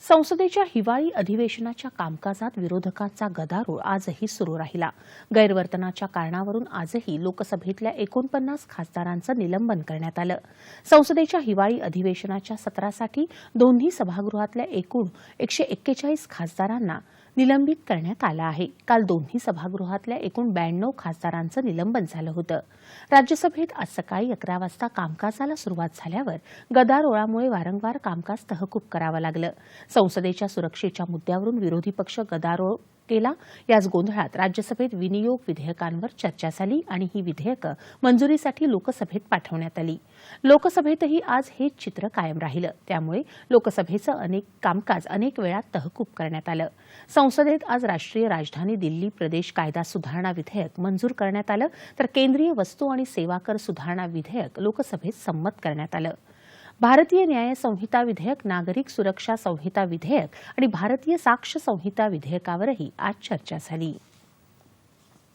संसदेच्या हिवाळी अधिवेशनाच्या कामकाजात विरोधकांचा गदारोळ आजही सुरू राहिला। गैरवर्तनाच्या कारणावरून आजही लोकसभेतल्या 49 खासदारांचं निलंबन करण्यात आलं। संसदेच्या हिवाळी अधिवेशनाच्या सत्रासाठी दोन्ही सभागृहातल्या एकूण 141 खासदारांना निलंबित करण्यात आलं आहे। काल दोन्ही सभागृहातल्या एकूण 92 खासदारांचं निलंबन झालं होतं। राज्यसभेत आज सकाळी 11 वाजता कामकाजाला सुरुवात झाल्यावर गदारोळामुळे वारंवार कामकाज तहकूब करावं लागलं। संसदेच्या सुरक्षेच्या मुद्द्यावरून विरोधी पक्ष गदारोळ केला। याच गोंधळात राज्यसभेत विनियोग विधेयकांवर चर्चा झाली आणि ही विधेयकं मंजुरीसाठी लोकसभेत पाठवण्यात आली। लोकसभेतही आज हेच चित्र कायम राहिलं, त्यामुळे लोकसभेचं कामकाज अनेक वेळा तहकूब करण्यात आलं। संसदेत आज राष्ट्रीय राजधानी दिल्ली प्रदेश कायदा सुधारणा विधेयक मंजूर करण्यात आलं, तर केंद्रीय वस्तू आणि सेवा कर सुधारणा विधेयक लोकसभेत संमत करण्यात आलं। भारतीय न्याय संहिता विधेयक, नागरिक सुरक्षा संहिता विधेयक आणि भारतीय साक्ष संहिता विधेयकावरही आज चर्चा झाली।